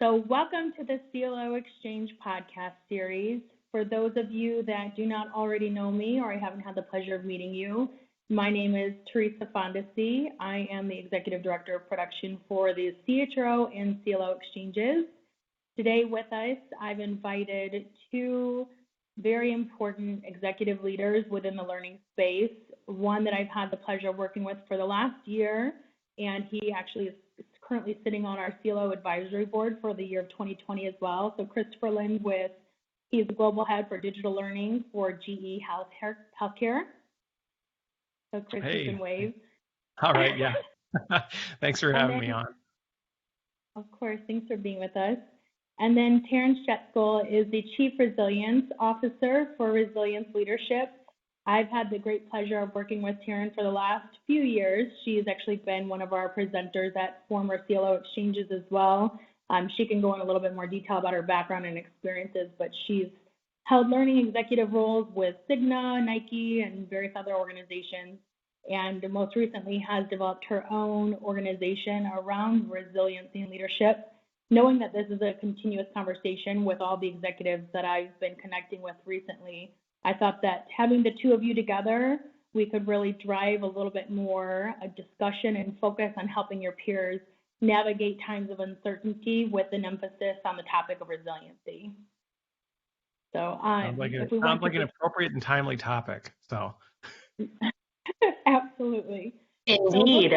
So welcome to the CLO Exchange podcast series. For those of you that do not already know me or I haven't had the pleasure of meeting you, my name is Teresa Fondesi. I am the Executive Director of Production for the CHRO and CLO Exchanges. Today with us, I've invited two very important executive leaders within the learning space. One that I've had the pleasure of working with for the last year, and he actually is currently sitting on our CLO advisory board for the year of 2020 as well. So Christopher Lind he's the global head for digital learning for GE Healthcare. So Chris, you can wave. All right, yeah. Thanks for having me on. Of course, thanks for being with us. And then Terrence Shetskoll is the Chief Resilience Officer for Resilience Leadership. I've had the great pleasure of working with Taryn for the last few years. She's actually been one of our presenters at former CLO exchanges as well. She can go in a little bit more detail about her background and experiences, but she's held learning executive roles with Cigna, Nike, and various other organizations, and most recently has developed her own organization around resiliency and leadership. Knowing that this is a continuous conversation with all the executives that I've been connecting with recently, I thought that having the two of you together, we could really drive a little bit more a discussion and focus on helping your peers navigate times of uncertainty with an emphasis on the topic of resiliency. So sounds like an appropriate and timely topic. So absolutely. Indeed.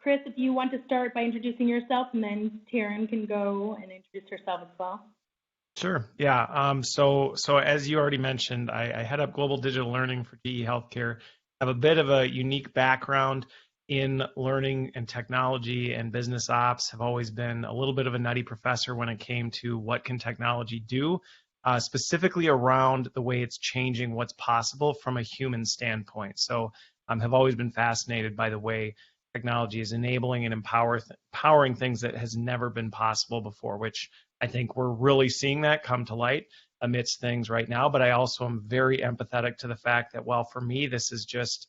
Chris, if you want to start by introducing yourself, and then Taryn can go and introduce herself as well. Sure. Yeah. So as you already mentioned, I head up global digital learning for GE Healthcare. I have a bit of a unique background in learning and technology and business ops. Have always been a little bit of a nutty professor when it came to what can technology do, specifically around the way it's changing what's possible from a human standpoint. So have always been fascinated by the way technology is enabling and empowering things that has never been possible before, which I think we're really seeing that come to light amidst things right now. But I also am very empathetic to the fact that, well, for me, this is just,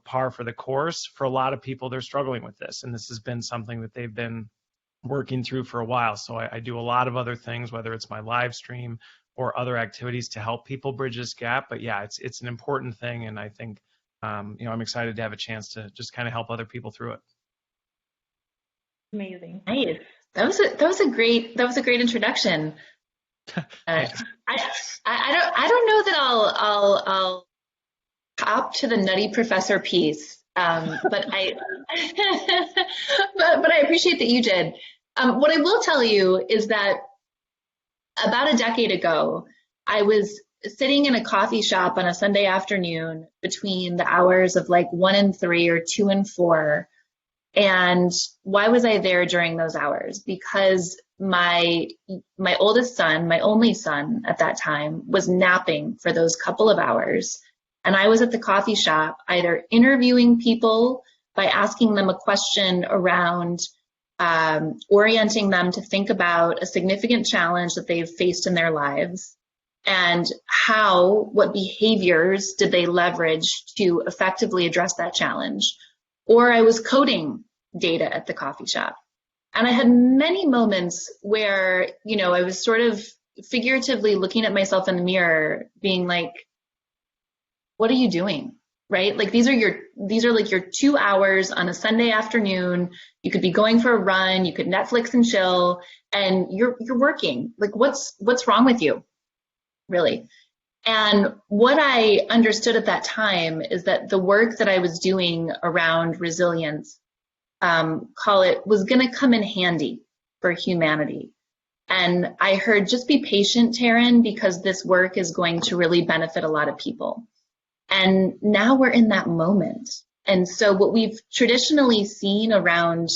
par for the course. For a lot of people, they're struggling with this. And this has been something that they've been working through for a while. So I do a lot of other things, whether it's my live stream or other activities to help people bridge this gap. But yeah, it's an important thing. And I think I'm excited to have a chance to just kind of help other people through it. Amazing. Nice. That was a great introduction. I don't know that I'll hop to the nutty professor piece, but I but I appreciate that you did. What I will tell you is that about a decade ago, I was sitting in a coffee shop on a Sunday afternoon between the hours of like 1 and 3 or 2 and 4. And why was I there during those hours? Because my oldest son, my only son at that time, was napping for those couple of hours. And I was at the coffee shop either interviewing people by asking them a question around orienting them to think about a significant challenge that they've faced in their lives, and what behaviors did they leverage to effectively address that challenge. Or I was coding data at the coffee shop. And I had many moments where, I was sort of figuratively looking at myself in the mirror being like, what are you doing? Right? Like these are like your 2 hours on a Sunday afternoon. You could be going for a run, you could Netflix and chill, and you're working. Like what's wrong with you? Really. And what I understood at that time is that the work that I was doing around resilience, was going to come in handy for humanity. And I heard, just be patient, Taryn, because this work is going to really benefit a lot of people. And now we're in that moment. And so what we've traditionally seen around,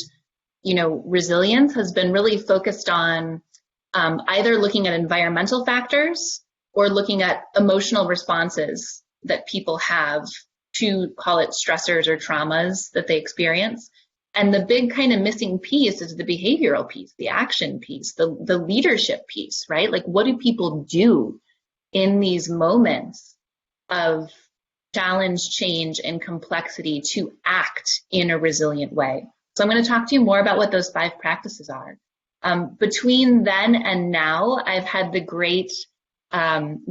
resilience has been really focused on either looking at environmental factors or looking at emotional responses that people have to, call it stressors or traumas that they experience. And the big kind of missing piece is the behavioral piece, the action piece, the leadership piece, right? Like what do people do in these moments of challenge, change, and complexity to act in a resilient way? So I'm going to talk to you more about what those 5 practices are. Between then and now, I've had the great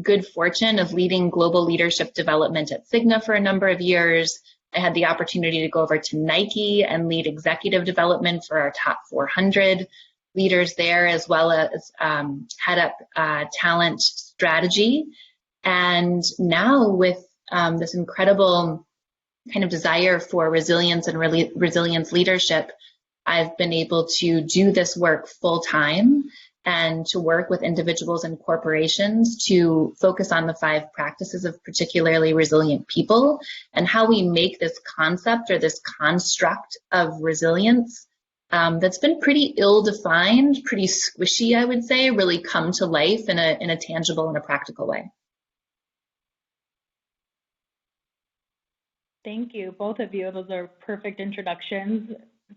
good fortune of leading global leadership development at Cigna for a number of years. I had the opportunity to go over to Nike and lead executive development for our top 400 leaders there, as well as head up talent strategy. And now with this incredible kind of desire for resilience and resilience leadership, I've been able to do this work full time and to work with individuals and corporations to focus on the 5 practices of particularly resilient people and how we make this concept or this construct of resilience that's been pretty ill-defined, pretty squishy, I would say, really come to life in a tangible and a practical way. Thank you, both of you. Those are perfect introductions.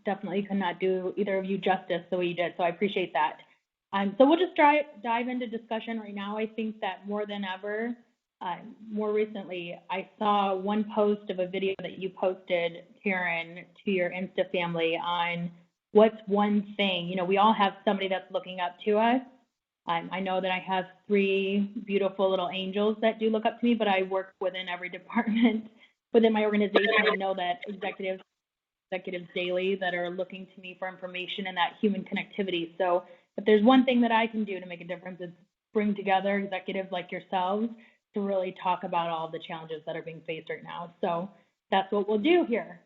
Definitely could not do either of you justice the way you did, so I appreciate that. So we'll just dive into discussion right now. I think that more than ever, more recently, I saw one post of a video that you posted, Karen, to your Insta family on what's one thing. You know, we all have somebody that's looking up to us. I know that I have 3 beautiful little angels that do look up to me, but I work within every department within my organization. I know that executives daily that are looking to me for information and that human connectivity. So if there's one thing that I can do to make a difference, it's bring together executives like yourselves to really talk about all the challenges that are being faced right now. So that's what we'll do here.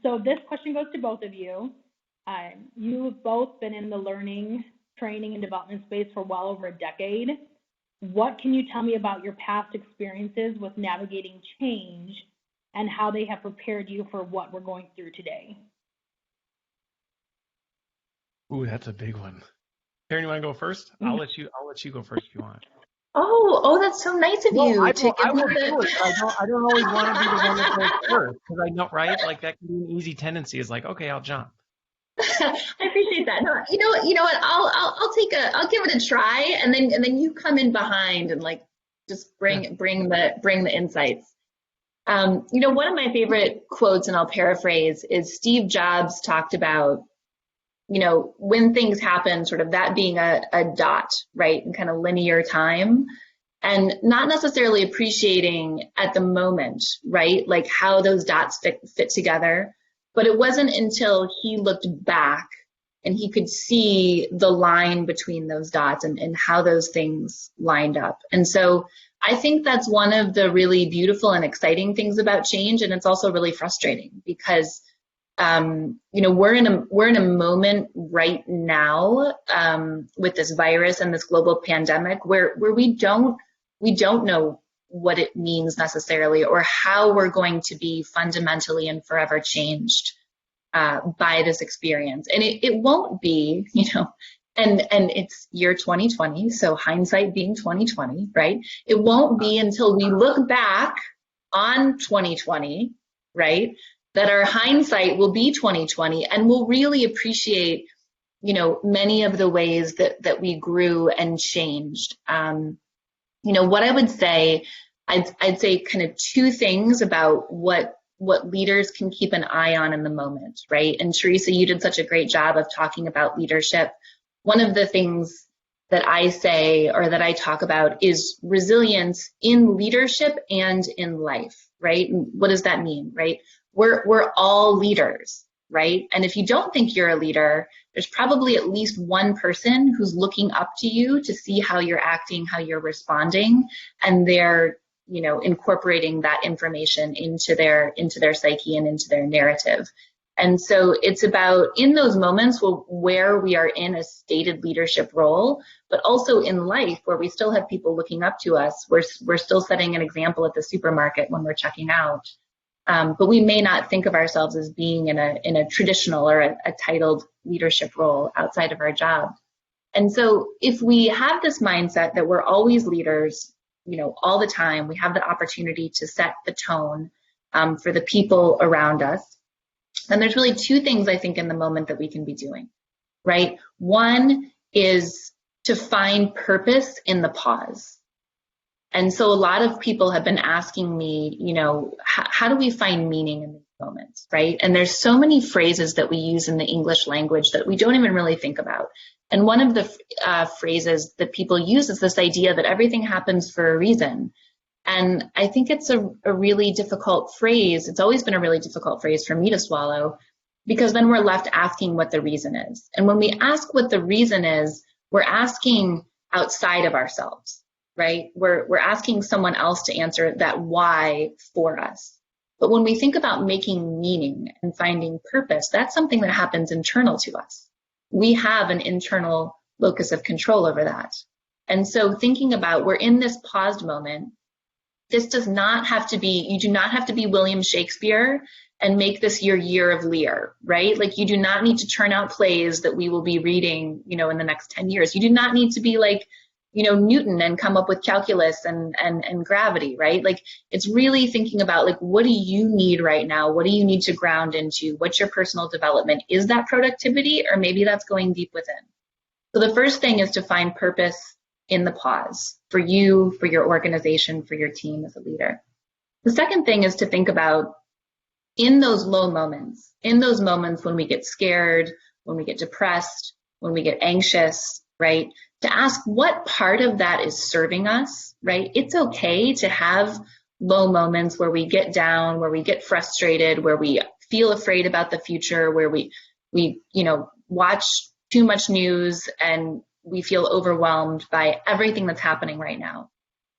So this question goes to both of you. You've both been in the learning, training, and development space for well over a decade. What can you tell me about your past experiences with navigating change and how they have prepared you for what we're going through today? Ooh, that's a big one. Karen, you want to go first? I'll let you go first if you want. Oh, that's so nice of you. I don't always want to be the one that goes first because I know, right? Like that can be an easy tendency. Is like, okay, I'll jump. I appreciate that. No, you know what? I'll give it a try, and then you come in behind and like just bring the insights. You know, one of my favorite quotes, and I'll paraphrase, is Steve Jobs talked about, you know, when things happen, sort of that being a dot, right, in kind of linear time, and not necessarily appreciating at the moment, right, like how those dots fit together. But it wasn't until he looked back and he could see the line between those dots and how those things lined up. And so I think that's one of the really beautiful and exciting things about change, and it's also really frustrating because you know, we're in a moment right now with this virus and this global pandemic where we don't know what it means necessarily or how we're going to be fundamentally and forever changed by this experience. And it won't be, you know, and it's year 2020, so hindsight being 2020, right? It won't be until we look back on 2020, right, that our hindsight will be 2020 and we'll really appreciate, you know, many of the ways that we grew and changed. You know, what I would say, I'd say kind of 2 things about what leaders can keep an eye on in the moment, right? And Teresa, you did such a great job of talking about leadership. One of the things that I say or that I talk about is resilience in leadership and in life, right? And what does that mean, right? We're all leaders, right? And if you don't think you're a leader, there's probably at least one person who's looking up to you to see how you're acting, how you're responding, and they're, you know, incorporating that information into their psyche and into their narrative. And so it's about in those moments where we are in a stated leadership role, but also in life where we still have people looking up to us. We're still setting an example at the supermarket when we're checking out. But we may not think of ourselves as being in a traditional or a titled leadership role outside of our job. And so if we have this mindset that we're always leaders, you know, all the time, we have the opportunity to set the tone for the people around us. And there's really 2 things I think in the moment that we can be doing, right? One is to find purpose in the pause. And so a lot of people have been asking me, you know, how do we find meaning in these moments, right? And there's so many phrases that we use in the English language that we don't even really think about. And one of the phrases that people use is this idea that everything happens for a reason. And I think it's a really difficult phrase. It's always been a really difficult phrase for me to swallow, because then we're left asking what the reason is. And when we ask what the reason is, we're asking outside of ourselves, right? We're asking someone else to answer that why for us. But when we think about making meaning and finding purpose, that's something that happens internal to us. We have an internal locus of control over that. And so thinking about, we're in this paused moment. This does not have to be, you do not have to be William Shakespeare and make this your year of Lear, right? Like, you do not need to turn out plays that we will be reading, in the next 10 years. You do not need to be like, Newton and come up with calculus and gravity, right? Like, it's really thinking about, like, what do you need right now? What do you need to ground into? What's your personal development? Is that productivity, or maybe that's going deep within? So the first thing is to find purpose in the pause for you, for your organization, for your team as a leader. The second thing is to think about, in those low moments, in those moments when we get scared, when we get depressed, when we get anxious, right? To ask what part of that is serving us, right? It's okay to have low moments where we get down, where we get frustrated, where we feel afraid about the future, where we watch too much news and we feel overwhelmed by everything that's happening right now.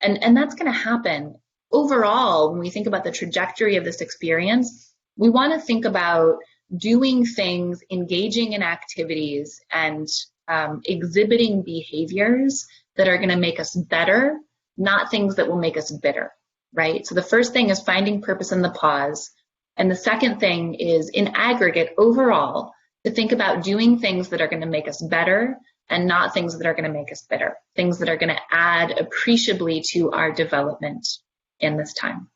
And that's going to happen. Overall, when we think about the trajectory of this experience, we want to think about doing things, engaging in activities, and exhibiting behaviors that are going to make us better, not things that will make us bitter, right? So the first thing is finding purpose in the pause. And the second thing is, in aggregate, overall, to think about doing things that are going to make us better and not things that are going to make us bitter, things that are going to add appreciably to our development in this time.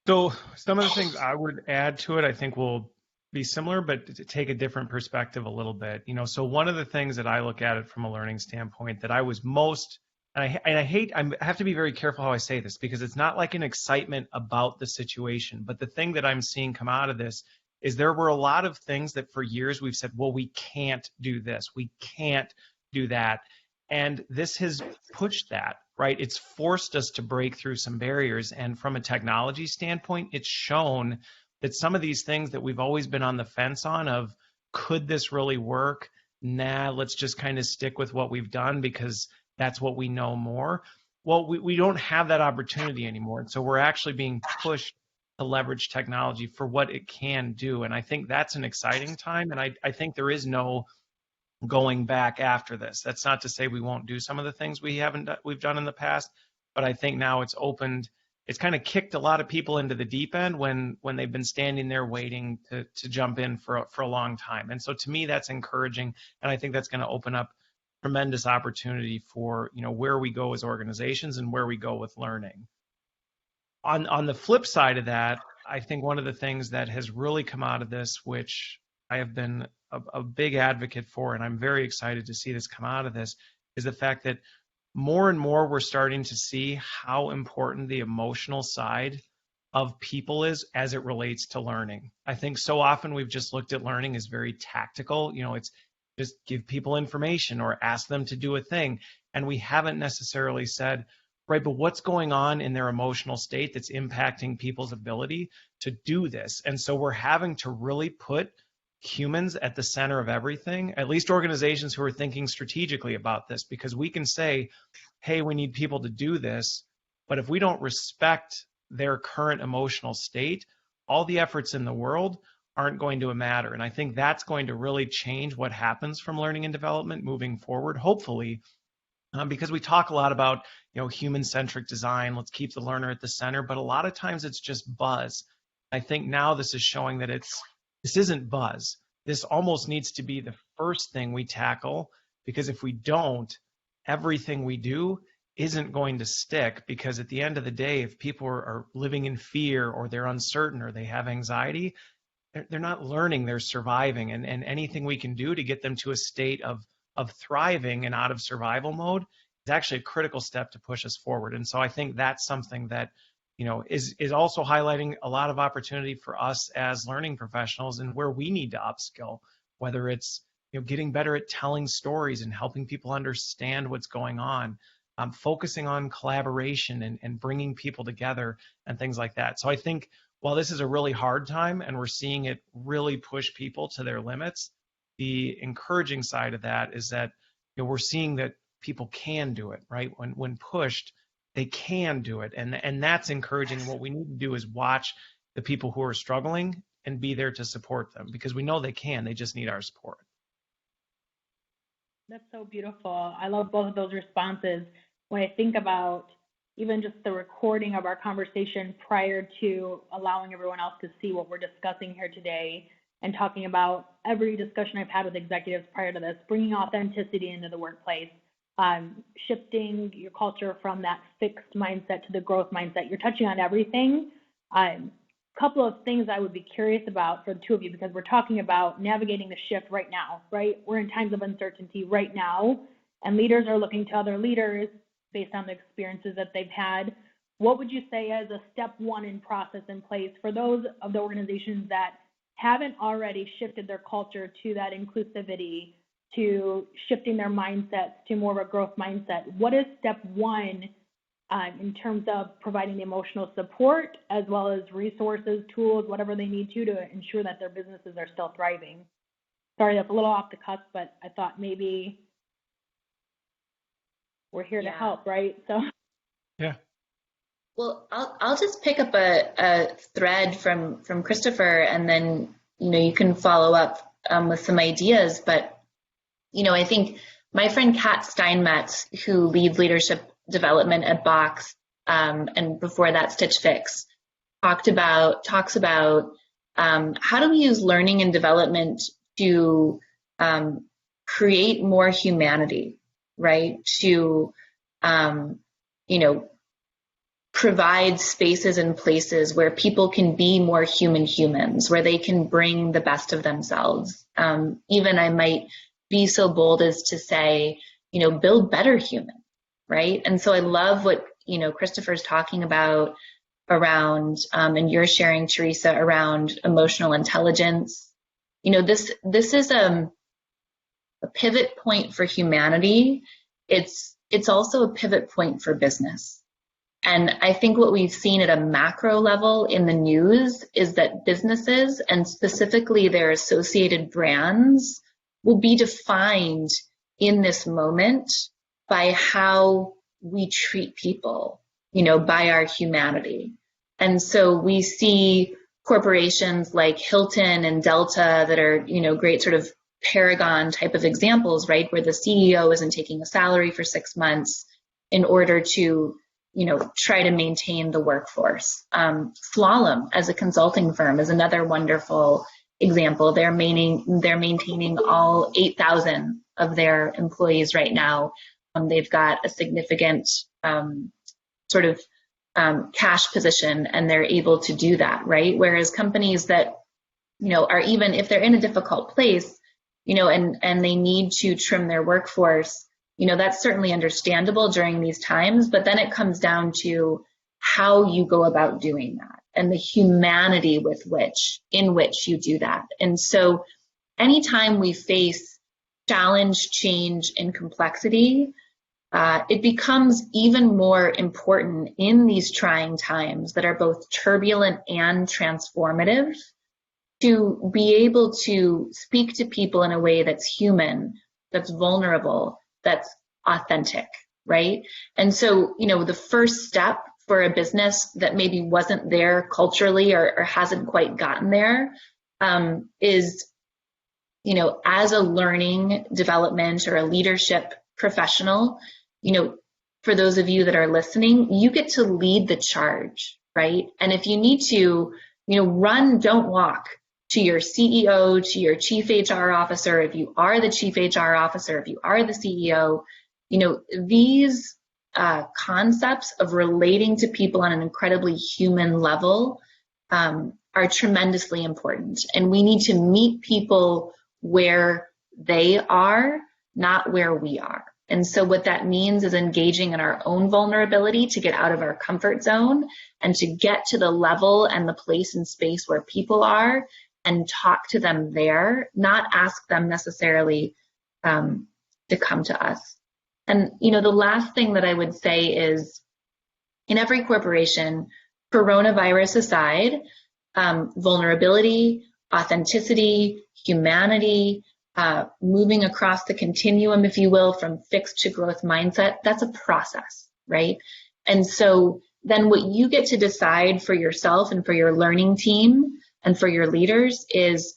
So some of the things I would add to it, I think will be similar, but to take a different perspective a little bit. So one of the things that I look at it from a learning standpoint that I was most, and I have to be very careful how I say this, because it's not like an excitement about the situation, but the thing that I'm seeing come out of this is there were a lot of things that for years we've said, well, we can't do this, we can't do that. And this has pushed that, right? It's forced us to break through some barriers. And from a technology standpoint, it's shown that some of these things that we've always been on the fence on of, could this really work? Nah, let's just kind of stick with what we've done because that's what we know more. Well, we don't have that opportunity anymore. And so we're actually being pushed to leverage technology for what it can do. And I think that's an exciting time. And I think there is no going back after this. That's not to say we won't do some of the things we've done in the past, but I think now it's kind of kicked a lot of people into the deep end when they've been standing there waiting to jump in for a long time. And so to me, that's encouraging. And I think that's going to open up tremendous opportunity for, where we go as organizations and where we go with learning. On the flip side of that, I think one of the things that has really come out of this, which I have been a big advocate for, and I'm very excited to see this come out of this, is the fact that more and more we're starting to see how important the emotional side of people is as it relates to learning. I think so often we've just looked at learning as very tactical. It's just give people information or ask them to do a thing. And we haven't necessarily said, right, but what's going on in their emotional state that's impacting people's ability to do this? And so we're having to really put humans at the center of everything, at least organizations who are thinking strategically about this, because we can say, hey, we need people to do this, but if we don't respect their current emotional state, all the efforts in the world aren't going to matter. And I think that's going to really change what happens from learning and development moving forward, hopefully, because we talk a lot about, human-centric design, let's keep the learner at the center, but a lot of times it's just buzz. I think now this is showing that this isn't buzz. This almost needs to be the first thing we tackle, because if we don't, everything we do isn't going to stick, because at the end of the day, if people are living in fear or they're uncertain or they have anxiety, they're not learning, they're surviving. And anything we can do to get them to a state of thriving and out of survival mode is actually a critical step to push us forward. And so I think that's something that, is also highlighting a lot of opportunity for us as learning professionals and where we need to upskill, whether it's getting better at telling stories and helping people understand what's going on, focusing on collaboration and bringing people together and things like that. So I think while this is a really hard time and we're seeing it really push people to their limits, the encouraging side of that is that we're seeing that people can do it, right? When pushed, they can do it. And that's encouraging. What we need to do is watch the people who are struggling and be there to support them, because we know they can. They just need our support. That's so beautiful. I love both of those responses. When I think about even just the recording of our conversation prior to allowing everyone else to see what we're discussing here today, and talking about every discussion I've had with executives prior to this, bringing authenticity into the workplace, shifting your culture from that fixed mindset to the growth mindset. You're touching on everything. Couple of things I would be curious about for the two of you, because we're talking about navigating the shift right now, right? We're in times of uncertainty right now, and leaders are looking to other leaders based on the experiences that they've had. What would you say as a step one in process in place for those of the organizations that haven't already shifted their culture to that inclusivity, to shifting their mindsets to more of a growth mindset? What is step one in terms of providing the emotional support as well as resources, tools, whatever they need to ensure that their businesses are still thriving? Sorry, that's a little off the cusp, but I thought maybe we're here to help, right? So yeah. Well, I'll just pick up a thread from Christopher, and then you can follow up with some ideas. But I think my friend Kat Steinmetz, who leads leadership development at Box, and before that Stitch Fix, talks about how do we use learning and development to create more humanity, right? To provide spaces and places where people can be more humans, where they can bring the best of themselves. Even I might be so bold as to say, build better humans, right? And so I love what, Christopher's talking about around, and you're sharing, Teresa, around emotional intelligence. This is a pivot point for humanity. It's also a pivot point for business. And I think what we've seen at a macro level in the news is that businesses, and specifically their associated brands, will be defined in this moment by how we treat people, by our humanity. And so we see corporations like Hilton and Delta that are, great sort of paragon type of examples, right? Where the CEO isn't taking a salary for 6 months in order to try to maintain the workforce. Slalom, as a consulting firm, is another wonderful example. They're maintaining all 8,000 of their employees right now. They've got a significant cash position, and they're able to do that, right? Whereas companies that, are, even if they're in a difficult place, and they need to trim their workforce, that's certainly understandable during these times, but then it comes down to how you go about doing that and the humanity in which you do that. And so anytime we face challenge, change, and complexity, it becomes even more important in these trying times that are both turbulent and transformative to be able to speak to people in a way that's human, that's vulnerable, that's authentic, right? And so, the first step for a business that maybe wasn't there culturally or hasn't quite gotten there is, as a learning development or a leadership professional, for those of you that are listening, you get to lead the charge, right? And if you need to, run, don't walk, to your CEO, to your chief HR officer, if you are the chief HR officer, if you are the CEO, these concepts of relating to people on an incredibly human level are tremendously important. And we need to meet people where they are, not where we are. And so what that means is engaging in our own vulnerability to get out of our comfort zone and to get to the level and the place and space where people are and talk to them there, not ask them necessarily to come to us. And, the last thing that I would say is, in every corporation, coronavirus aside, vulnerability, authenticity, humanity, moving across the continuum, if you will, from fixed to growth mindset, that's a process, right? And so then what you get to decide for yourself and for your learning team and for your leaders is,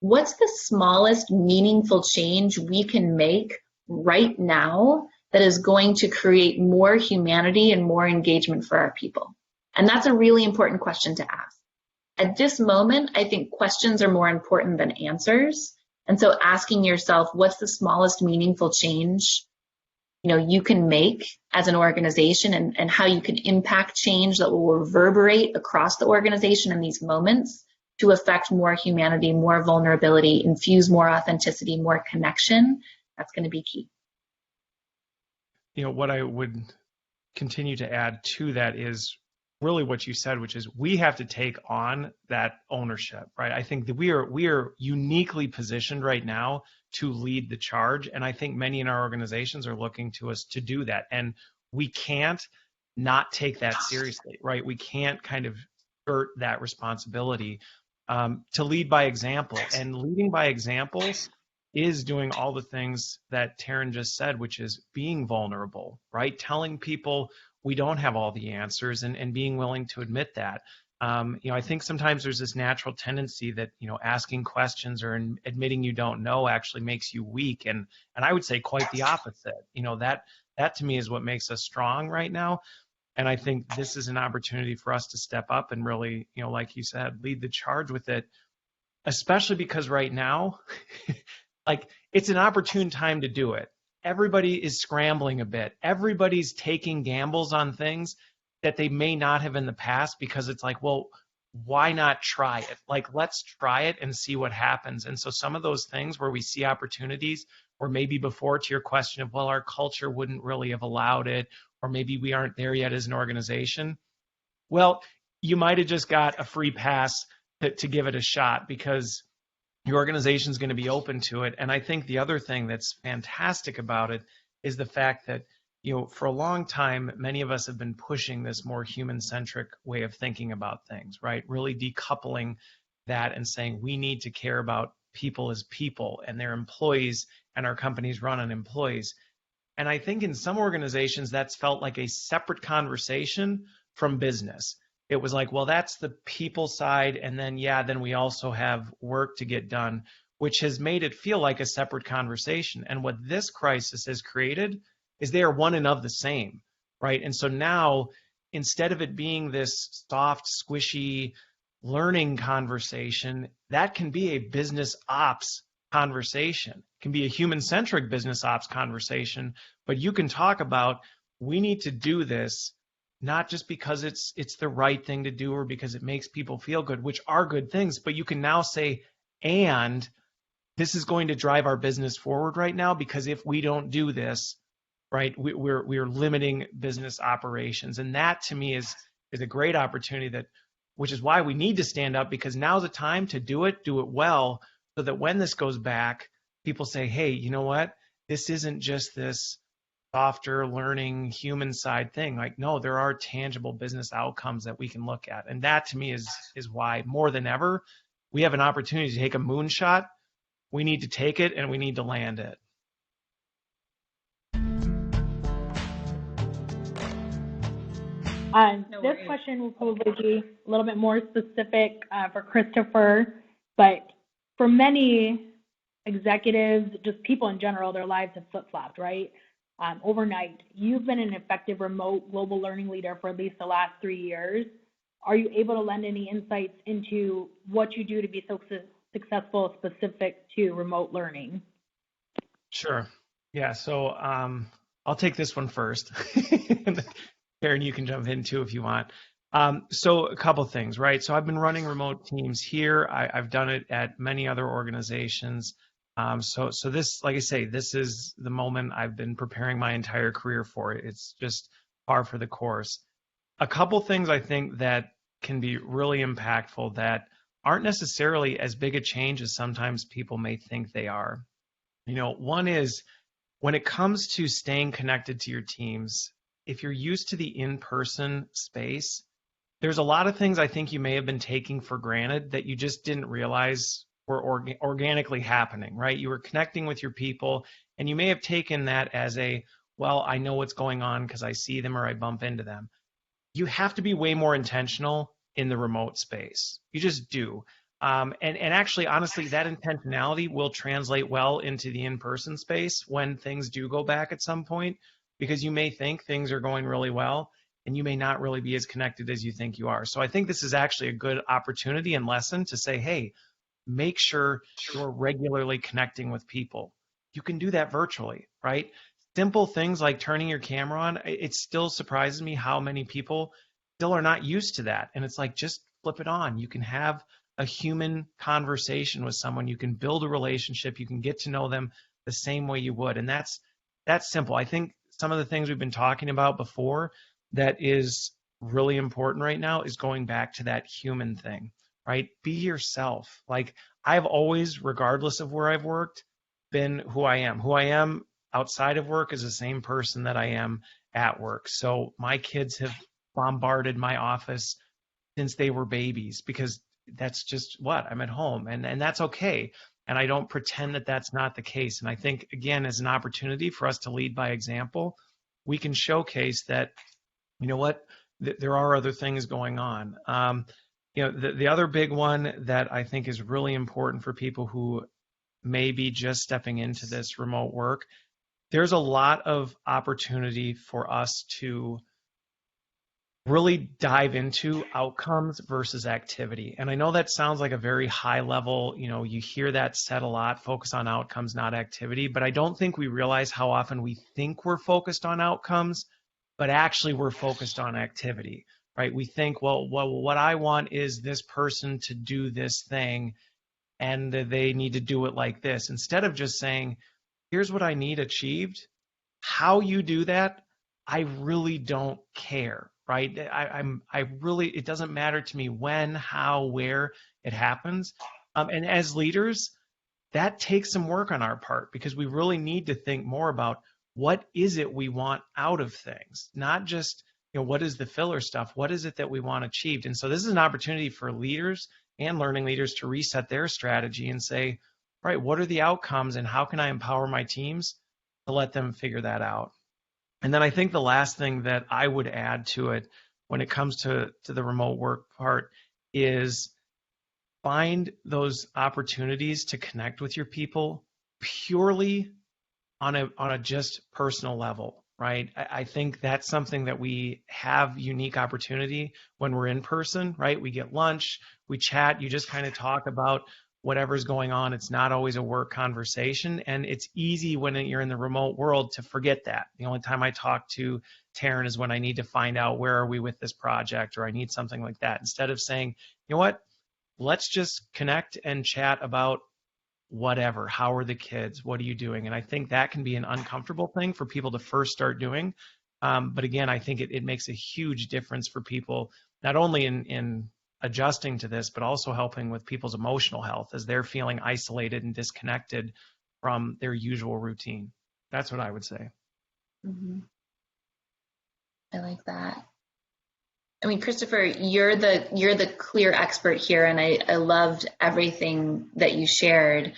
what's the smallest meaningful change we can make right now that is going to create more humanity and more engagement for our people? And that's a really important question to ask. At this moment, I think questions are more important than answers. And so asking yourself, what's the smallest meaningful change you can make as an organization, and how you can impact change that will reverberate across the organization in these moments to affect more humanity, more vulnerability, infuse more authenticity, more connection. That's going to be key. What I would continue to add to that is really what you said, which is we have to take on that ownership, right? I think that we are uniquely positioned right now to lead the charge. And I think many in our organizations are looking to us to do that. And we can't not take that seriously, right? We can't kind of skirt that responsibility to lead by example. And leading by example is doing all the things that Taryn just said, which is being vulnerable, right? Telling people we don't have all the answers, and being willing to admit that. I think sometimes there's this natural tendency that, asking questions or admitting you don't know actually makes you weak. And I would say quite the opposite. That to me is what makes us strong right now. And I think this is an opportunity for us to step up and really, like you said, lead the charge with it, especially because right now, it's an opportune time to do it. Everybody is scrambling a bit. Everybody's taking gambles on things that they may not have in the past, because it's like, well, why not try it? Let's try it and see what happens. And so some of those things where we see opportunities, or maybe before, to your question of, well, our culture wouldn't really have allowed it, or maybe we aren't there yet as an organization. Well, you might have just got a free pass to give it a shot, because your organization is going to be open to it. And I think the other thing that's fantastic about it is the fact that, for a long time, many of us have been pushing this more human-centric way of thinking about things, right? Really decoupling that and saying we need to care about people as people and their employees, and our companies run on employees. And I think in some organizations that's felt like a separate conversation from business. It was like, well, that's the people side, and then we also have work to get done, which has made it feel like a separate conversation. And what this crisis has created is they are one and of the same, right? And so now, instead of it being this soft, squishy learning conversation, that can be a business ops conversation. It can be a human-centric business ops conversation, but you can talk about, we need to do this not just because it's the right thing to do or because it makes people feel good, which are good things, but you can now say, and this is going to drive our business forward right now, because if we don't do this, right, we're limiting business operations. And that to me is a great opportunity, which is why we need to stand up, because now's the time to do it well, so that when this goes back, people say, hey, you know what? This isn't just this softer learning human side thing. No, there are tangible business outcomes that we can look at. And that to me is why, more than ever, we have an opportunity to take a moonshot. We need to take it, and we need to land it. This question will probably be a little bit more specific for Christopher, but for many executives, just people in general, their lives have flip-flopped, right? Overnight. You've been an effective remote global learning leader for at least the last 3 years. Are you able to lend any insights into what you do to be so successful specific to remote learning? Sure. Yeah. So I'll take this one first. Karen, you can jump in too if you want. So a couple things, right? So I've been running remote teams here. I've done it at many other organizations. So this, like I say, this is the moment I've been preparing my entire career for. It's just par for the course. A couple things I think that can be really impactful that aren't necessarily as big a change as sometimes people may think they are. One is when it comes to staying connected to your teams, if you're used to the in-person space, there's a lot of things I think you may have been taking for granted that you just didn't realize were organically happening, right? You were connecting with your people, and you may have taken that as well, I know what's going on because I see them or I bump into them. You have to be way more intentional in the remote space. You just do. And actually, honestly, that intentionality will translate well into the in-person space when things do go back at some point, because you may think things are going really well, and you may not really be as connected as you think you are. So I think this is actually a good opportunity and lesson to say, hey, make sure you're regularly connecting with people. You can do that virtually, right? Simple things like turning your camera on, it still surprises me how many people still are not used to that. And it's like, just flip it on. You can have a human conversation with someone. You can build a relationship. You can get to know them the same way you would. And that's simple. I think some of the things we've been talking about before that is really important right now is going back to that human thing, right? Be yourself. Like, I've always, regardless of where I've worked, been who I am. Who I am outside of work is the same person that I am at work. So my kids have bombarded my office since they were babies, because that's just what I'm at home, and that's okay. And I don't pretend that that's not the case. And I think, again, as an opportunity for us to lead by example, we can showcase that, you know what, there are other things going on. The other big one that I think is really important for people who may be just stepping into this remote work, there's a lot of opportunity for us to really dive into outcomes versus activity. And I know that sounds like a very high level, you hear that said a lot, focus on outcomes, not activity, but I don't think we realize how often we think we're focused on outcomes, but actually we're focused on activity, right? We think, well, what I want is this person to do this thing, and they need to do it like this, instead of just saying, here's what I need achieved. How you do that, I really don't care, right? It doesn't matter to me when, how, where it happens. And as leaders, that takes some work on our part, because we really need to think more about what is it we want out of things, not just, what is the filler stuff? What is it that we want achieved? And so this is an opportunity for leaders and learning leaders to reset their strategy and say, right, what are the outcomes and how can I empower my teams to let them figure that out? And then I think the last thing that I would add to it when it comes to the remote work part is find those opportunities to connect with your people purely on a just personal level, right? I think that's something that we have unique opportunity when we're in person, right? We get lunch, we chat, you just kind of talk about whatever's going on. It's not always a work conversation. And it's easy when you're in the remote world to forget that. The only time I talk to Taryn is when I need to find out where are we with this project, or I need something like that. Instead of saying, you know what, let's just connect and chat about whatever. How are the kids? What are you doing? And I think that can be an uncomfortable thing for people to first start doing. But again, I think it makes a huge difference for people, not only in adjusting to this, but also helping with people's emotional health as they're feeling isolated and disconnected from their usual routine. That's what I would say. Mm-hmm. I like that. I mean, Christopher, you're the clear expert here, and I loved everything that you shared.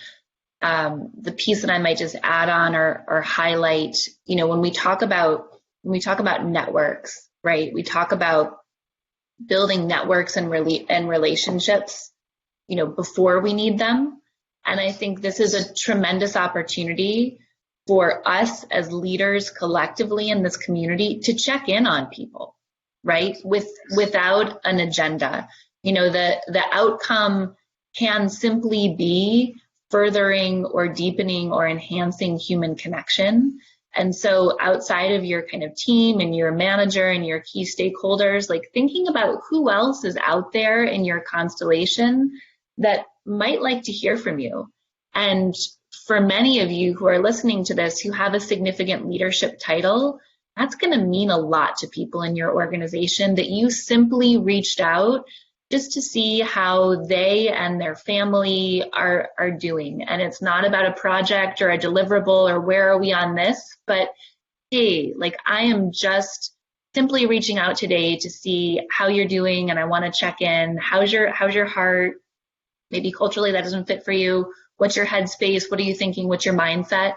The piece that I might just add on or highlight, when we talk about networks, right? We talk about building networks and relationships, before we need them. And I think this is a tremendous opportunity for us as leaders collectively in this community to check in on people, right? Without an agenda. The outcome can simply be furthering or deepening or enhancing human connection. And so outside of your kind of team and your manager and your key stakeholders, like thinking about who else is out there in your constellation that might like to hear from you. And for many of you who are listening to this who have a significant leadership title, that's going to mean a lot to people in your organization, that you simply reached out just to see how they and their family are doing. And it's not about a project or a deliverable or where are we on this, but hey, like I am just simply reaching out today to see how you're doing, and I want to check in. How's your heart? Maybe culturally that doesn't fit for you. What's your headspace? What are you thinking? What's your mindset?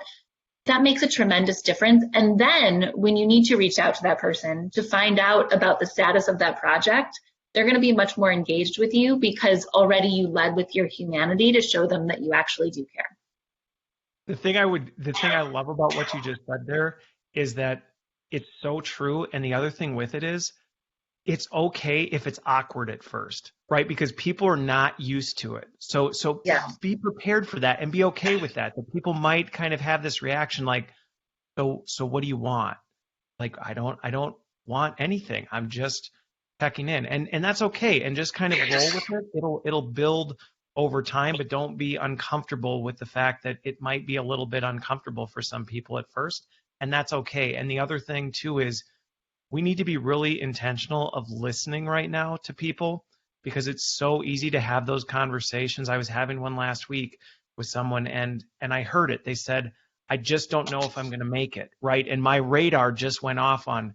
That makes a tremendous difference. And then when you need to reach out to that person to find out about the status of that project, they're going to be much more engaged with you because already you led with your humanity to show them that you actually do care. The thing I love about what you just said there is that it's so true. And the other thing with it is, it's okay if it's awkward at first, right? Because people are not used to it. So Yeah. Be prepared for that and be okay with that. That people might kind of have this reaction like, so what do you want? Like, I don't want anything. I'm just checking in. And that's okay. And just kind of roll with it. It'll build over time, but don't be uncomfortable with the fact that it might be a little bit uncomfortable for some people at first. And that's okay. And the other thing too is, we need to be really intentional of listening right now to people, because it's so easy to have those conversations. I was having one last week with someone and I heard it. They said, I just don't know if I'm going to make it, right? And my radar just went off on,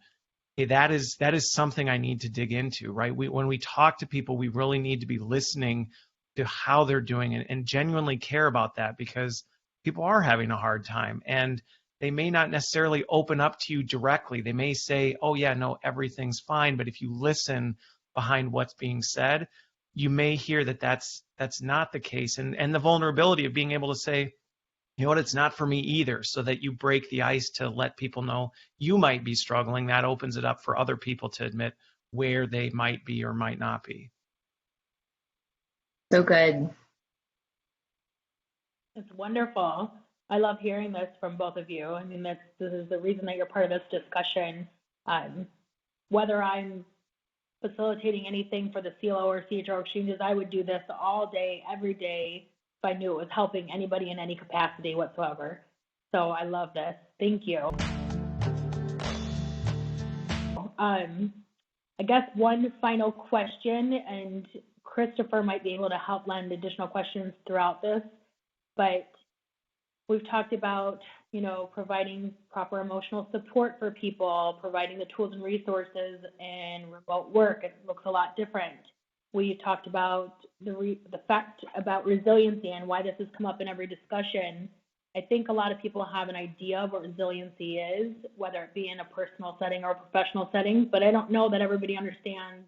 hey, that is something I need to dig into, right? When we talk to people, we really need to be listening to how they're doing and genuinely care about that, because people are having a hard time and they may not necessarily open up to you directly. They may say, oh yeah, no, everything's fine. But if you listen behind what's being said, you may hear that that's not the case. And the vulnerability of being able to say, you know what, it's not for me either, so that you break the ice to let people know you might be struggling. That opens it up for other people to admit where they might be or might not be. So good. It's wonderful. I love hearing this from both of you. I mean, this is the reason that you're part of this discussion. Whether I'm facilitating anything for the CLO or CHRO exchanges, I would do this all day, every day, if I knew it was helping anybody in any capacity whatsoever. So I love this. Thank you. I guess one final question, and Christopher might be able to help lend additional questions throughout this, but we've talked about, providing proper emotional support for people, providing the tools and resources, and remote work. It looks a lot different. We talked about the fact about resiliency and why this has come up in every discussion. I think a lot of people have an idea of what resiliency is, whether it be in a personal setting or a professional setting, but I don't know that everybody understands,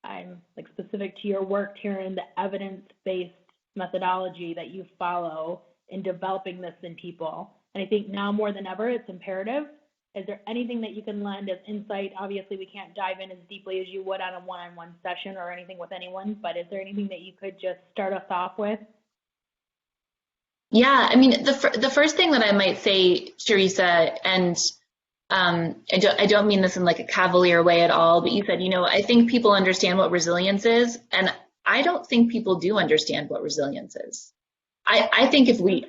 like specific to your work, Taryn, the evidence-based methodology that you follow in developing this in people. And I think now more than ever, it's imperative. Is there anything that you can lend as insight? Obviously, we can't dive in as deeply as you would on a one-on-one session or anything with anyone, but is there anything that you could just start us off with? Yeah, I mean, the first thing that I might say, Teresa, and I don't mean this in like a cavalier way at all, but you said, I think people understand what resilience is, and I don't think people do understand what resilience is. I think if we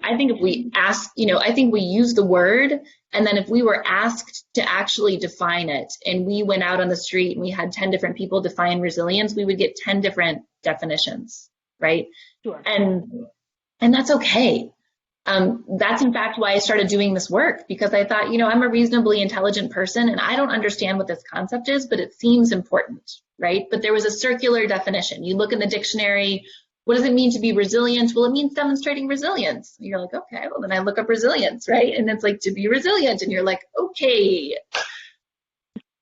ask, I think we use the word, and then if we were asked to actually define it, and we went out on the street and we had 10 different people define resilience, we would get 10 different definitions, right? Sure. And that's okay. That's in fact why I started doing this work, because I thought, I'm a reasonably intelligent person and I don't understand what this concept is, but it seems important, right? But there was a circular definition. You look in the dictionary, what does it mean to be resilient? Well, it means demonstrating resilience. And you're like, okay, well then I look up resilience, right? And it's like to be resilient, and you're like, okay,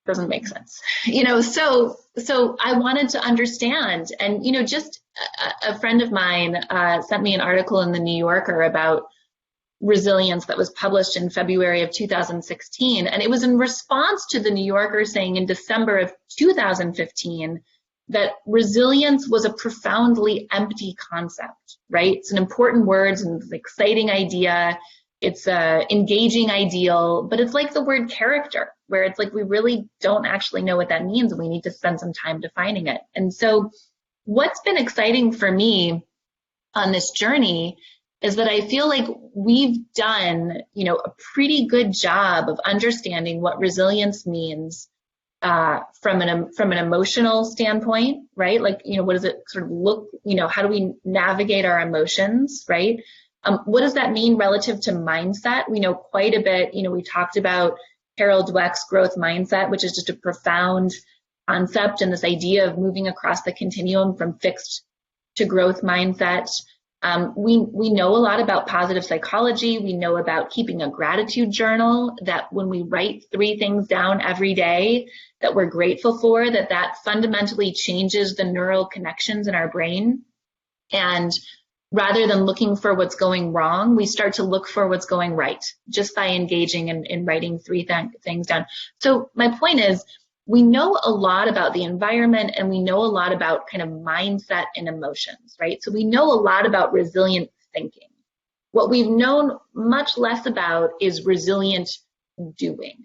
doesn't make sense, so I wanted to understand. And just a friend of mine sent me an article in the New Yorker about resilience that was published in February of 2016, and it was in response to the New Yorker saying in December of 2015 that resilience was a profoundly empty concept, right? It's an important word, it's an exciting idea, it's a engaging ideal, but it's like the word character, where it's like we really don't actually know what that means, and we need to spend some time defining it. And so what's been exciting for me on this journey is that I feel like we've done, a pretty good job of understanding what resilience means from an emotional standpoint, right? Like, what does it sort of look, how do we navigate our emotions, right? What does that mean relative to mindset? We know quite a bit. We talked about Carol Dweck's growth mindset, which is just a profound concept, and this idea of moving across the continuum from fixed to growth mindset. We know a lot about positive psychology. We know about keeping a gratitude journal, that when we write 3 things down every day that we're grateful for, that fundamentally changes the neural connections in our brain. And rather than looking for what's going wrong, we start to look for what's going right just by engaging in writing 3 things down. So my point is, we know a lot about the environment, and we know a lot about kind of mindset and emotions, right? So we know a lot about resilient thinking. What we've known much less about is resilient doing.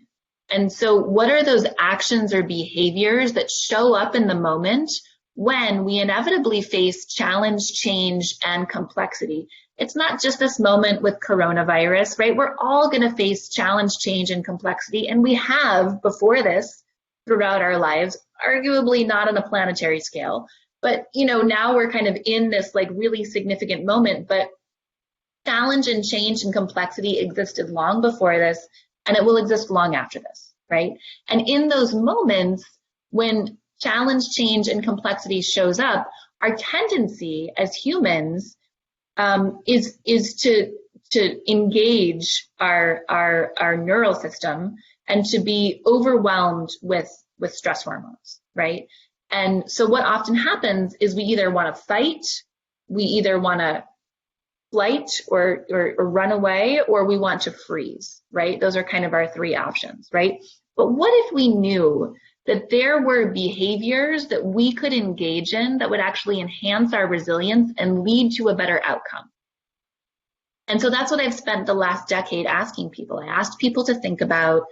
And so what are those actions or behaviors that show up in the moment when we inevitably face challenge, change, and complexity? It's not just this moment with coronavirus, right? We're all going to face challenge, change, and complexity, and we have before this throughout our lives, arguably not on a planetary scale. But, now we're kind of in this like really significant moment, but challenge and change and complexity existed long before this, and it will exist long after this, right? And in those moments when challenge, change, and complexity shows up, our tendency as humans is to engage our neural system and to be overwhelmed with stress hormones, right? And so what often happens is we either want to fight, we either want to flight or run away, or we want to freeze, right? Those are kind of our 3 options, right? But what if we knew that there were behaviors that we could engage in that would actually enhance our resilience and lead to a better outcome? And so that's what I've spent the last decade asking people. I asked people to think about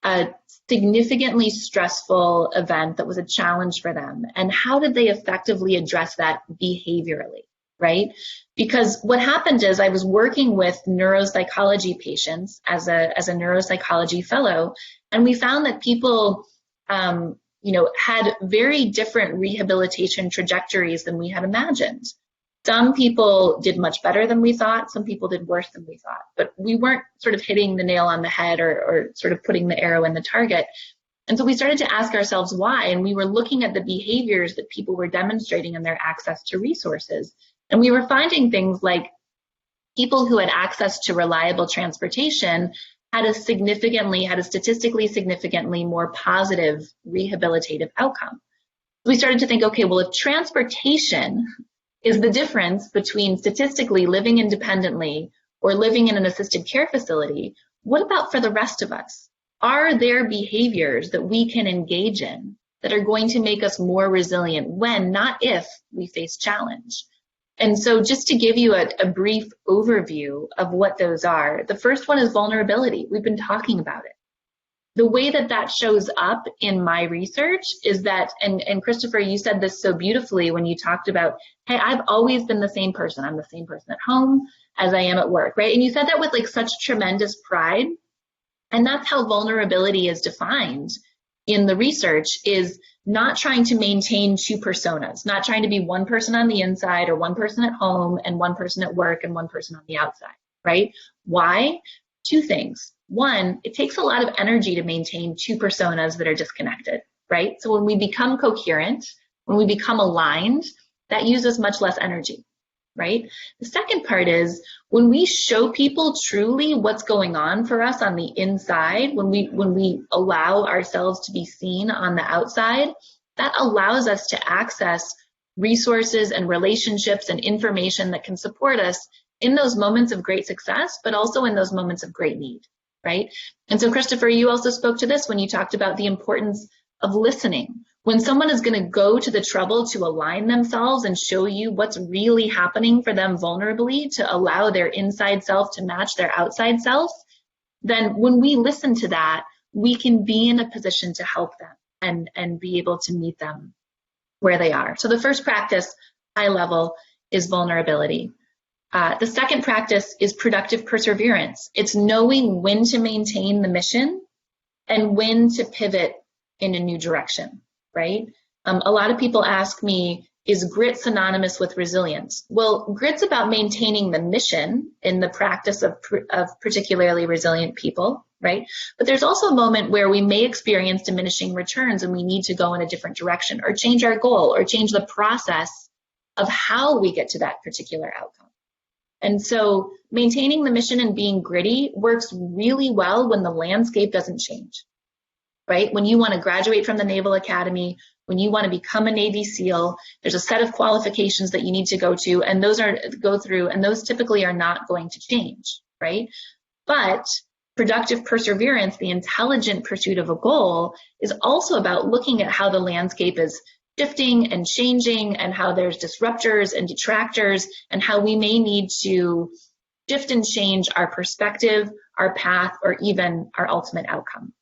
a significantly stressful event that was a challenge for them, and how did they effectively address that behaviorally, right? Because what happened is I was working with neuropsychology patients as a neuropsychology fellow, and we found that people had very different rehabilitation trajectories than we had imagined. Some people did much better than we thought. Some people did worse than we thought. But we weren't sort of hitting the nail on the head or sort of putting the arrow in the target. And so we started to ask ourselves why. And we were looking at the behaviors that people were demonstrating in their access to resources. And we were finding things like people who had access to reliable transportation had a statistically significantly more positive rehabilitative outcome. We started to think, okay, well, if transportation is the difference between statistically living independently or living in an assisted care facility, what about for the rest of us? Are there behaviors that we can engage in that are going to make us more resilient when, not if, we face challenge? And so just to give you a brief overview of what those are, the first one is vulnerability. We've been talking about it. The way that shows up in my research is that, and Christopher, you said this so beautifully when you talked about, hey, I've always been the same person. I'm the same person at home as I am at work, right? And you said that with like such tremendous pride. And that's how vulnerability is defined in the research, is not trying to maintain 2 personas, not trying to be one person on the inside or one person at home and one person at work and one person on the outside, right? Why? 2 things. One, it takes a lot of energy to maintain 2 personas that are disconnected, right? So when we become coherent, when we become aligned, that uses much less energy, right? The second part is when we show people truly what's going on for us on the inside, when we allow ourselves to be seen on the outside, that allows us to access resources and relationships and information that can support us in those moments of great success, but also in those moments of great need, right? And so, Christopher, you also spoke to this when you talked about the importance of listening. When someone is going to go to the trouble to align themselves and show you what's really happening for them vulnerably, to allow their inside self to match their outside self, then when we listen to that, we can be in a position to help them and be able to meet them where they are. So the first practice, high level, is vulnerability. The second practice is productive perseverance. It's knowing when to maintain the mission and when to pivot in a new direction, right? A lot of people ask me, is grit synonymous with resilience? Well, grit's about maintaining the mission in the practice of particularly resilient people, right? But there's also a moment where we may experience diminishing returns and we need to go in a different direction or change our goal or change the process of how we get to that particular outcome. And so maintaining the mission and being gritty works really well when the landscape doesn't change, right? When you want to graduate from the Naval Academy, when you want to become a Navy SEAL, there's a set of qualifications that you need to go through, and those typically are not going to change, right? But productive perseverance, the intelligent pursuit of a goal, is also about looking at how the landscape is shifting and changing and how there's disruptors and detractors and how we may need to shift and change our perspective, our path, or even our ultimate outcome.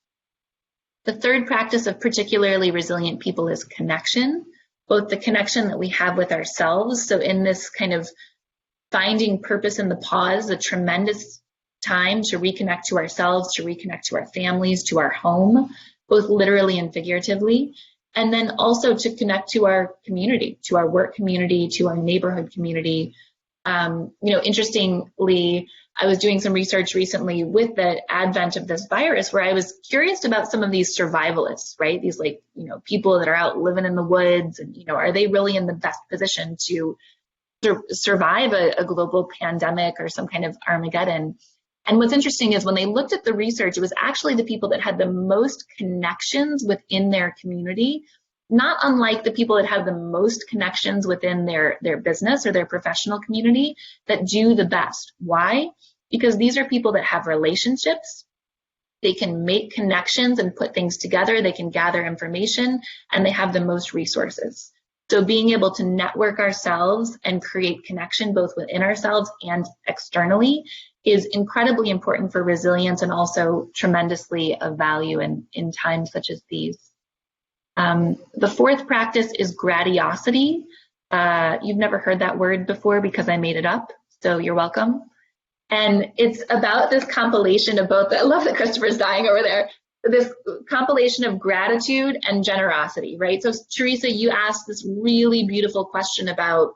The third practice of particularly resilient people is connection, both the connection that we have with ourselves. So in this kind of finding purpose in the pause, a tremendous time to reconnect to ourselves, to reconnect to our families, to our home, both literally and figuratively. And then also to connect to our community, to our work community, to our neighborhood community. Interestingly, I was doing some research recently with the advent of this virus where I was curious about some of these survivalists, right? These people that are out living in the woods and, are they really in the best position to survive a global pandemic or some kind of Armageddon? And what's interesting is when they looked at the research, it was actually the people that had the most connections within their community, not unlike the people that have the most connections within their business or their professional community, that do the best. Why? Because these are people that have relationships. They can make connections and put things together. They can gather information, and they have the most resources. So being able to network ourselves and create connection both within ourselves and externally is incredibly important for resilience and also tremendously of value in times such as these. The fourth practice is gratiosity. You've never heard that word before because I made it up, so you're welcome. And it's about this compilation of both, I love that Christopher's dying over there, this compilation of gratitude and generosity, right? So Teresa, you asked this really beautiful question about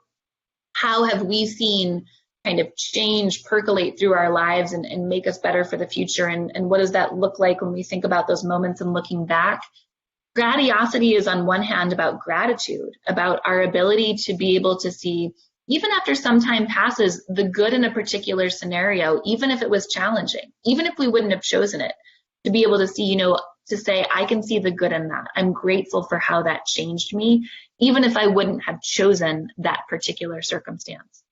how have we seen kind of change percolate through our lives and make us better for the future, and what does that look like when we think about those moments and looking back? Gratiosity is on one hand about gratitude, about our ability to be able to see, even after some time passes, the good in a particular scenario, even if it was challenging, even if we wouldn't have chosen it, to be able to see, to say, I can see the good in that. I'm grateful for how that changed me, even if I wouldn't have chosen that particular circumstance.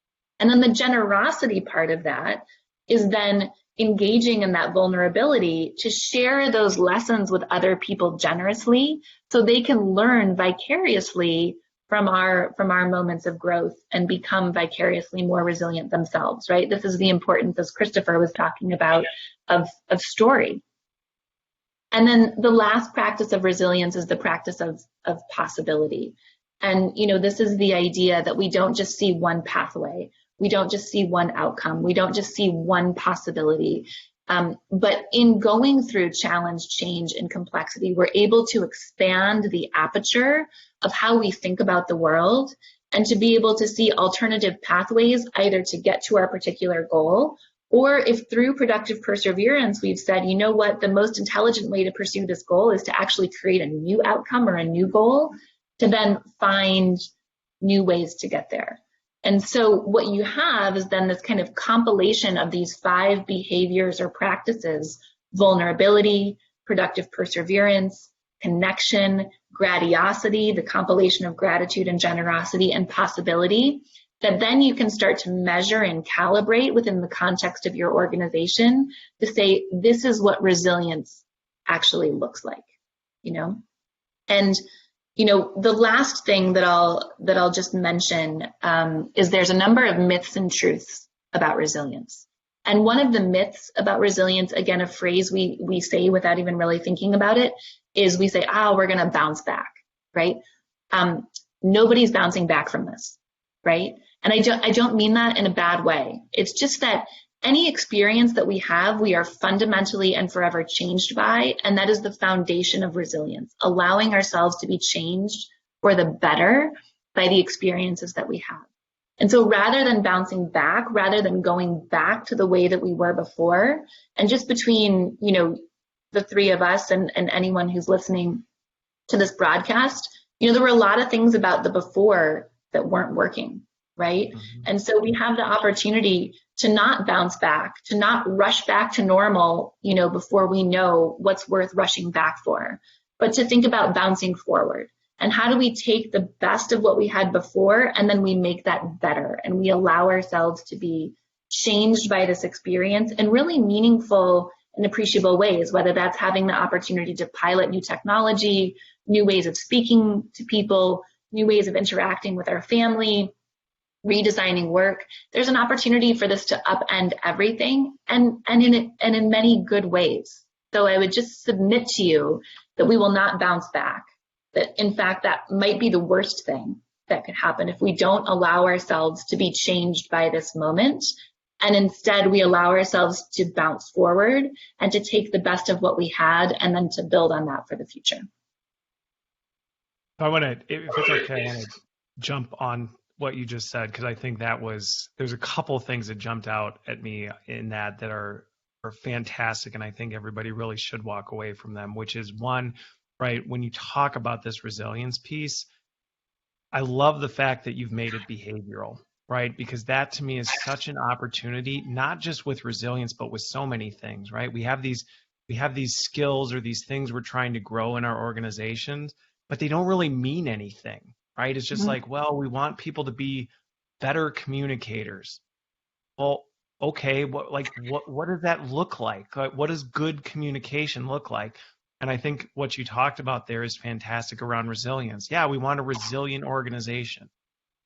And then the generosity part of that is then engaging in that vulnerability to share those lessons with other people generously so they can learn vicariously from our moments of growth and become vicariously more resilient themselves, right? This is the importance, as Christopher was talking about, of story. And then the last practice of resilience is the practice of possibility. And, this is the idea that we don't just see one pathway. We don't just see one outcome. We don't just see one possibility. But in going through challenge, change, and complexity, we're able to expand the aperture of how we think about the world and to be able to see alternative pathways either to get to our particular goal, or if through productive perseverance we've said, you know what, the most intelligent way to pursue this goal is to actually create a new outcome or a new goal, to then find new ways to get there. And so what you have is then this kind of compilation of these 5 behaviors or practices: vulnerability, productive perseverance, connection, gratiosity, the compilation of gratitude and generosity, and possibility, that then you can start to measure and calibrate within the context of your organization to say, this is what resilience actually looks like, And the last thing that I'll just mention is there's a number of myths and truths about resilience. And one of the myths about resilience, again, a phrase we say without even really thinking about it, is we say, we're going to bounce back, right? Nobody's bouncing back from this, right? And I don't mean that in a bad way. It's just that any experience that we have, we are fundamentally and forever changed by, and that is the foundation of resilience, allowing ourselves to be changed for the better by the experiences that we have. And so rather than bouncing back, rather than going back to the way that we were before, and just between, the three of us and anyone who's listening to this broadcast, there were a lot of things about the before that weren't working, right? Mm-hmm. And so we have the opportunity to not bounce back, to not rush back to normal, before we know what's worth rushing back for, but to think about bouncing forward. And how do we take the best of what we had before and then we make that better, and we allow ourselves to be changed by this experience in really meaningful and appreciable ways, whether that's having the opportunity to pilot new technology, new ways of speaking to people, new ways of interacting with our family, redesigning work. There's an opportunity for this to upend everything, and in many good ways. So I would just submit to you that we will not bounce back. That in fact, that might be the worst thing that could happen if we don't allow ourselves to be changed by this moment. And instead we allow ourselves to bounce forward and to take the best of what we had and then to build on that for the future. If it's okay, I want to jump on what you just said, because I think there's a couple things that jumped out at me in that are fantastic. And I think everybody really should walk away from them, which is one, right? When you talk about this resilience piece, I love the fact that you've made it behavioral, right? Because that to me is such an opportunity, not just with resilience, but with so many things, right? We have these skills or these things we're trying to grow in our organizations, but they don't really mean anything, right? It's just like, well, we want people to be better communicators. Well, okay, what does that look like? What does good communication look like? And I think what you talked about there is fantastic around resilience. Yeah, we want a resilient organization.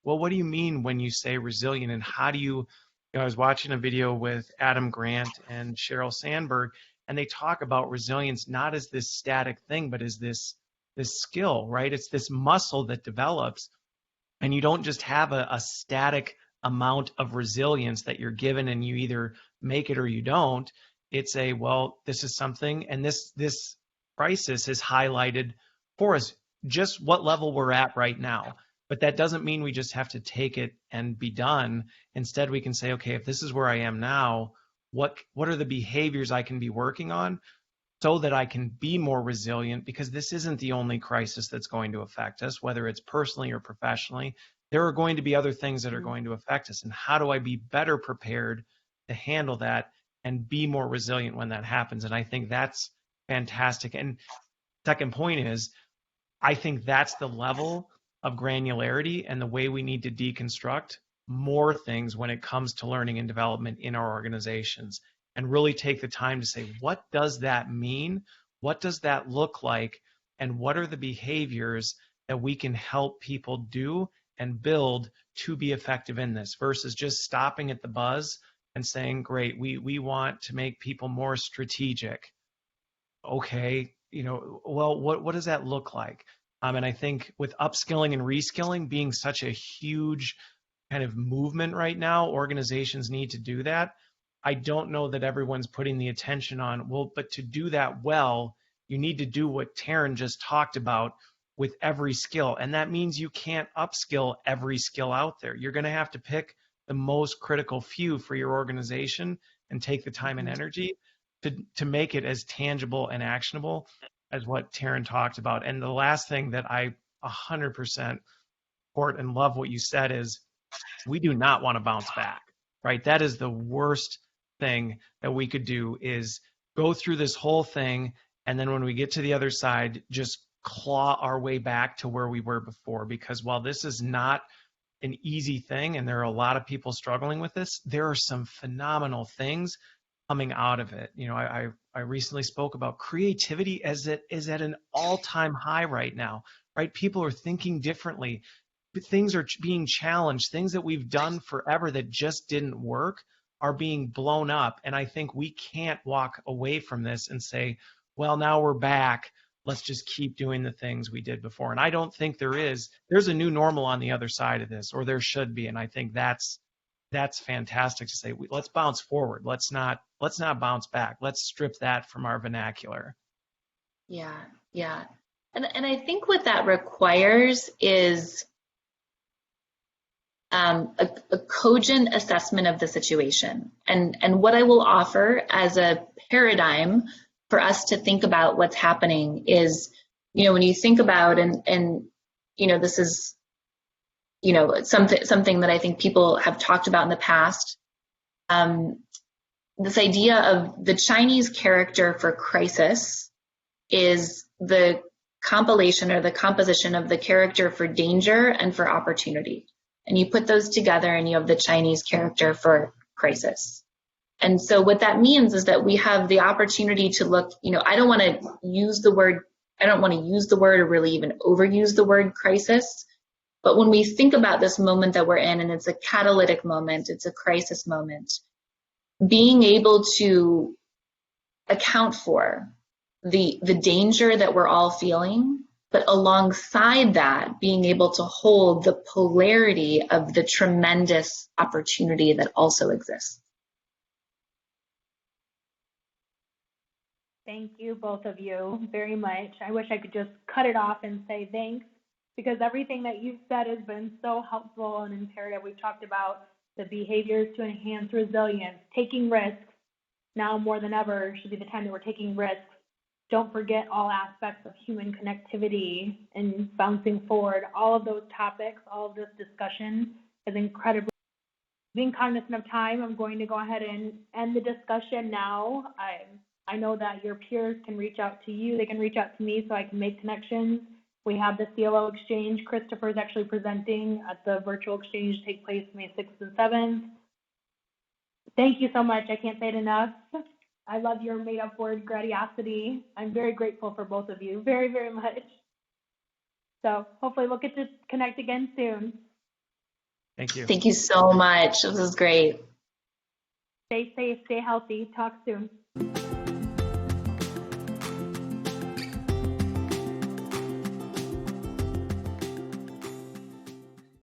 Well, what do you mean when you say resilient, and how do you I was watching a video with Adam Grant and Sheryl Sandberg, and they talk about resilience not as this static thing, but as this skill, right? It's this muscle that develops, and you don't just have a static amount of resilience that you're given and you either make it or you don't. It's this is something, and this crisis is highlighted for us just what level we're at right now. But that doesn't mean we just have to take it and be done. Instead, we can say, okay, if this is where I am now, what are the behaviors I can be working on so that I can be more resilient? Because this isn't the only crisis that's going to affect us, whether it's personally or professionally. There are going to be other things that are going to affect us. And how do I be better prepared to handle that and be more resilient when that happens? And I think that's fantastic. And second point is, I think that's the level of granularity and the way we need to deconstruct more things when it comes to learning and development in our organizations, and really take the time to say, what does that mean? What does that look like? And what are the behaviors that we can help people do and build to be effective in this, versus just stopping at the buzz and saying, great, we want to make people more strategic. Okay, well, what does that look like? And I think with upskilling and reskilling being such a huge kind of movement right now, organizations need to do that. I don't know that everyone's putting the attention on, but to do that well, you need to do what Taryn just talked about with every skill. And that means you can't upskill every skill out there. You're going to have to pick the most critical few for your organization and take the time and energy to make it as tangible and actionable as what Taryn talked about. And the last thing that I 100% support and love what you said is, we do not want to bounce back, right? That is the worst thing that we could do, is go through this whole thing, and then when we get to the other side, just claw our way back to where we were before. Because while this is not an easy thing, and there are a lot of people struggling with this, there are some phenomenal things coming out of it. I recently spoke about creativity is at an all-time high right now, right? People are thinking differently. Things are being challenged. Things that we've done forever that just didn't work are being blown up. And I think we can't walk away from this and say, well, now we're back. let's just keep doing the things we did before. And I don't think there's a new normal on the other side of this, or there should be. And I think that's fantastic to say, let's bounce forward. Let's not bounce back. Let's strip that from our vernacular. Yeah. Yeah. And I think what that requires is a cogent assessment of the situation. And what I will offer as a paradigm for us to think about what's happening is, when you think about, and this is, something that I think people have talked about in the past, this idea of the Chinese character for crisis is the compilation or the composition of the character for danger and for opportunity. And you put those together and you have the Chinese character for crisis. And so what that means is that we have the opportunity to look, I don't want to use the word or really even overuse the word crisis. But when we think about this moment that we're in, and it's a catalytic moment, it's a crisis moment, being able to account for the danger that we're all feeling, but alongside that, being able to hold the polarity of the tremendous opportunity that also exists. Thank you, both of you, very much. I wish I could just cut it off and say thanks, because everything that you've said has been so helpful and imperative. We've talked about the behaviors to enhance resilience, taking risks. Now more than ever should be the time that we're taking risks. Don't forget all aspects of human connectivity and bouncing forward. All of those topics, all of this discussion is incredibly. Being cognizant of time, I'm going to go ahead and end the discussion now. I know that your peers can reach out to you. They can reach out to me so I can make connections. We have the CLO Exchange. Christopher is actually presenting at the virtual exchange to take place May 6th and 7th. Thank you so much. I can't say it enough. I love your made-up word, grandiosity. I'm very grateful for both of you, very, very much. So hopefully we'll get to connect again soon. Thank you. Thank you so much. This is great. Stay safe, stay healthy. Talk soon.